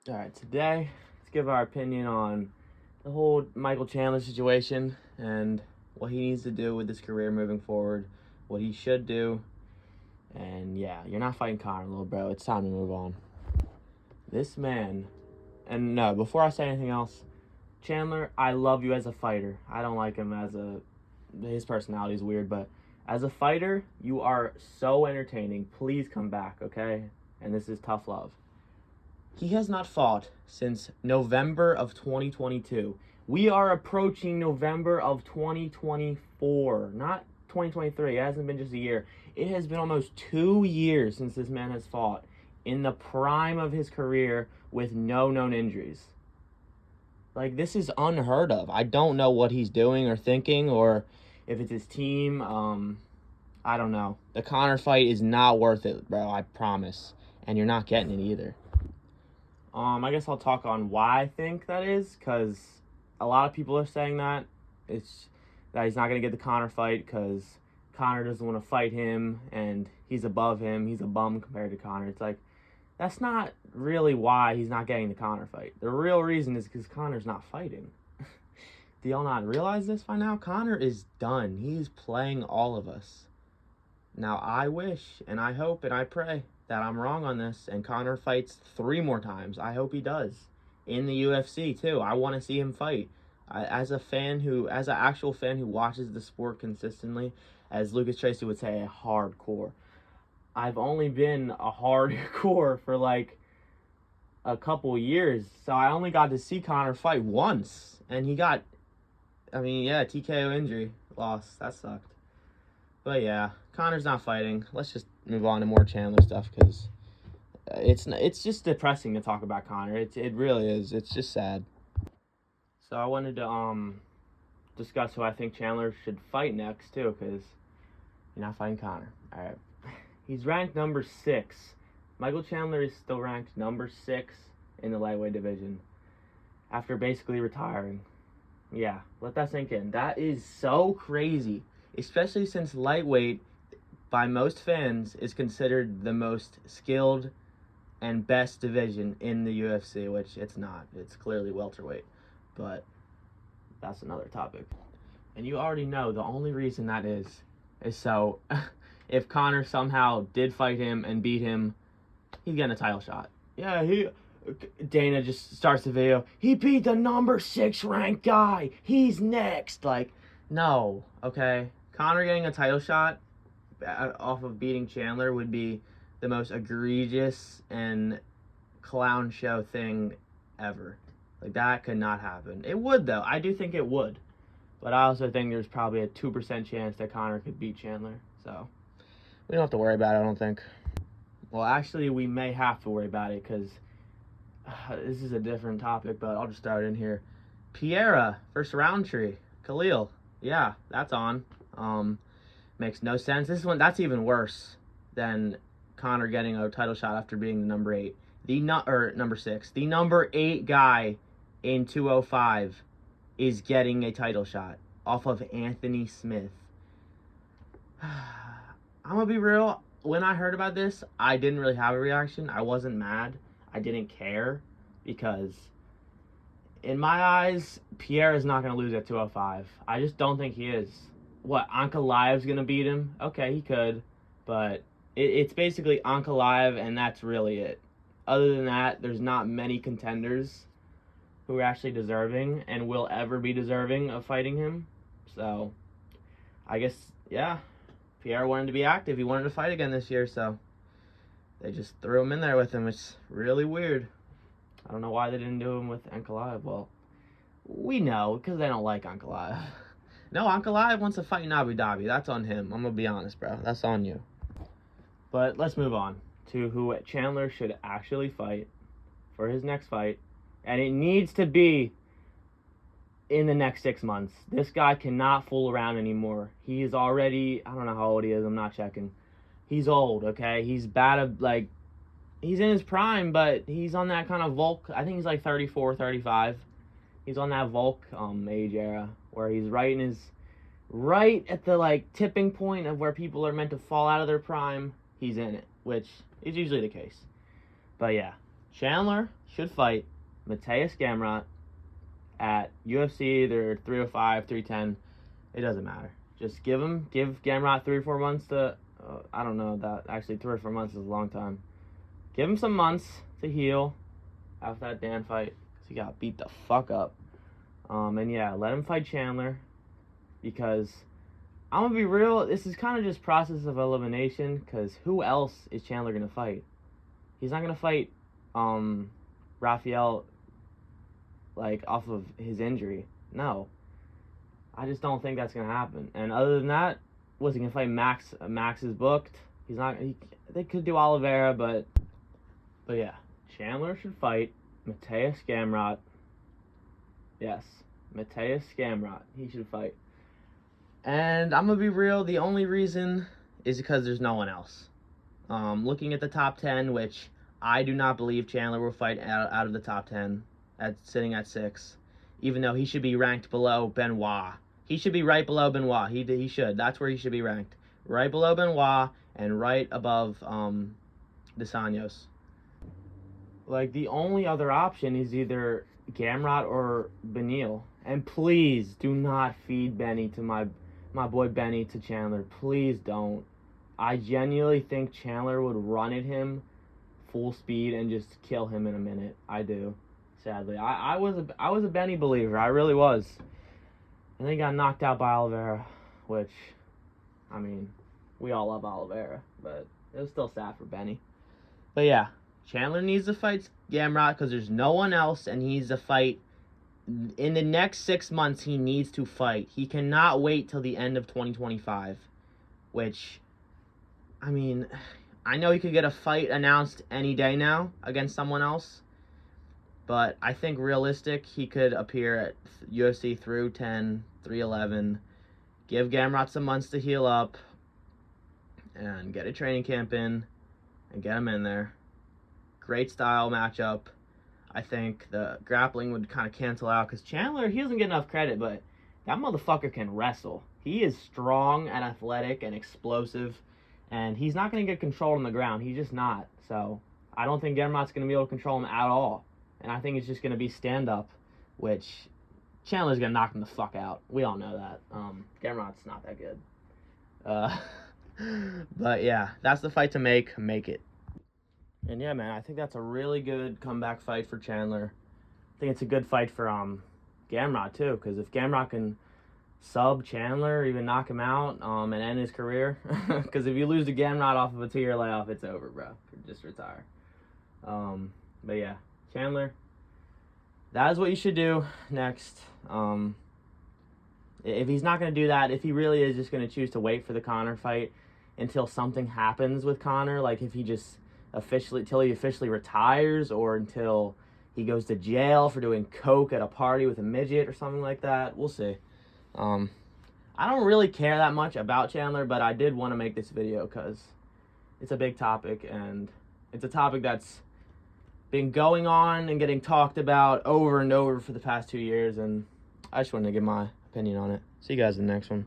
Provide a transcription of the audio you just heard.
All right, today let's give our opinion on the whole Michael Chandler situation and what he needs to do with his career moving forward, what he should do, and yeah, you're not fighting Conor, little bro. It's time to move on. This man, and no, before I say anything else, Chandler, I love you as a fighter. I don't like him as a. His personality is weird, but as a fighter, you are so entertaining. Please come back, okay? And this is tough love. He has not fought since November of 2022. We are approaching November of 2024, not 2023. It hasn't been just a year. It has been almost 2 years since this man has fought in the prime of his career with no known injuries. Like, this is unheard of. I don't know what he's doing or thinking, or if it's his team. I don't know. The Conor fight is not worth it, bro. I promise. And you're not getting it either. I guess I'll talk on why I think that is, because a lot of people are saying that it's that he's not gonna get the Conor fight because Conor doesn't want to fight him and he's above him. He's a bum compared to Conor. It's like that's not really why he's not getting the Conor fight. The real reason is because Conor's not fighting. Do y'all not realize this by now? Conor is done. He's playing all of us. Now I wish and I hope and I pray that I'm wrong on this and Conor fights 3 more times. I hope he does. In the UFC too. I want to see him fight. As an actual fan who watches the sport consistently, as Lucas Tracy would say, a hardcore. I've only been a hardcore for like a couple years, so I only got to see Conor fight once, and he got, TKO injury, loss. That sucked. But yeah, Conor's not fighting. Let's just move on to more Chandler stuff because it's just depressing to talk about Conor. It really is. It's just sad. So I wanted to discuss who I think Chandler should fight next too, because you're not fighting Conor. All right, he's ranked number 6. Michael Chandler is still ranked number 6 in the lightweight division after basically retiring. Yeah, let that sink in. That is so crazy, especially since lightweight, by most fans, is considered the most skilled and best division in the UFC, which it's not. It's clearly welterweight, but that's another topic. And you already know the only reason that is so if Conor somehow did fight him and beat him, he's getting a title shot. Yeah, Dana just starts the video. He beat the number 6 ranked guy. He's next. Like, no, okay. Conor getting a title shot off of beating Chandler would be the most egregious and clown show thing ever. Like, that could not happen. It would, though. I do think it would. But I also think there's probably a 2% chance that Conor could beat Chandler. So, we don't have to worry about it, I don't think. Well, actually, we may have to worry about it because this is a different topic, but I'll just start in here. Pereira versus Roundtree. Khalil. Yeah, that's on. Makes no sense. This one, that's even worse than Conor getting a title shot after being the number 8. Number 6. The number 8 guy in 205 is getting a title shot off of Anthony Smith. I'm gonna be real. When I heard about this, I didn't really have a reaction. I wasn't mad. I didn't care because in my eyes, Pierre is not going to lose at 205. I just don't think he is. What, Ankalaev's going to beat him? Okay, he could, but it's basically Ankalaev, and that's really it. Other than that, there's not many contenders who are actually deserving and will ever be deserving of fighting him. So, I guess, yeah, Pierre wanted to be active. He wanted to fight again this year, so they just threw him in there with him. It's really weird. I don't know why they didn't do him with Ankalaev. Well, we know, because they don't like Ankalaev. No, Ankalaev wants to fight in Abu Dhabi. That's on him. I'm going to be honest, bro. That's on you. But let's move on to who Chandler should actually fight for his next fight. And it needs to be in the next 6 months. This guy cannot fool around anymore. He is already, I don't know how old he is. I'm not checking. He's old, okay? He's he's in his prime, but he's on that kind of Volk. I think he's like 34, 35. He's on that Volk age era where he's right at the tipping point of where people are meant to fall out of their prime. He's in it, which is usually the case. But yeah, Chandler should fight Mateus Gamrot at UFC either 305, 310. It doesn't matter. Just give Gamrot 3 or 4 months to, I don't know, that actually 3 or 4 months is a long time. Give him some months to heal after that Dan fight, because he got beat the fuck up. And yeah, let him fight Chandler, because I'm going to be real, this is kind of just process of elimination, because who else is Chandler going to fight? He's not going to fight Rafael, like, off of his injury. No. I just don't think that's going to happen. And other than that, what's he going to fight? Max? Max is booked. He's not. They could do Oliveira, but yeah. Chandler should fight Mateus Gamrot. Yes. Mateus Gamrot. He should fight. And I'm going to be real, the only reason is because there's no one else. Looking at the top 10, which I do not believe Chandler will fight out of the top 10, sitting at 6, even though he should be ranked below Benoit. He should be right below Benoit. He should. That's where he should be ranked. Right below Benoit and right above Dos Anjos. Like, the only other option is either Gamrot or Beneil. And please do not feed Benny to my boy Benny to Chandler. Please don't. I genuinely think Chandler would run at him full speed and just kill him in a minute. I do. Sadly. I was a Benny believer. I really was. And then he got knocked out by Oliveira, which, I mean, we all love Oliveira, but it was still sad for Benny. But yeah, Chandler needs to fight Gamrot because there's no one else, and he needs to fight. In the next 6 months, he needs to fight. He cannot wait till the end of 2025, which, I mean, I know he could get a fight announced any day now against someone else, but I think realistic, he could appear at UFC 310, 311, give Gamrot some months to heal up, and get a training camp in, and get him in there. Great style matchup. I think the grappling would kind of cancel out, because Chandler, he doesn't get enough credit, but that motherfucker can wrestle. He is strong and athletic and explosive, and he's not going to get controlled on the ground. He's just not. So I don't think Gamrot's going to be able to control him at all. And I think it's just going to be stand-up, which Chandler's going to knock him the fuck out. We all know that. Gamrot's not that good. But yeah, that's the fight to make. Make it. And yeah, man, I think that's a really good comeback fight for Chandler. I think it's a good fight for Gamrot, too, because if Gamrot can sub Chandler, even knock him out, and end his career, because if you lose to Gamrot off of a 2-year layoff, it's over, bro. Just retire. But yeah, Chandler, that is what you should do next. If he's not going to do that, if he really is just going to choose to wait for the Conor fight until something happens with Conor, like if he just till he officially retires, or until he goes to jail for doing coke at a party with a midget or something like that, we'll see. I don't really care that much about Chandler, but I did want to make this video because it's a big topic, and it's a topic that's been going on and getting talked about over and over for the past 2 years, and I just wanted to give my opinion on it. See you guys in the next one.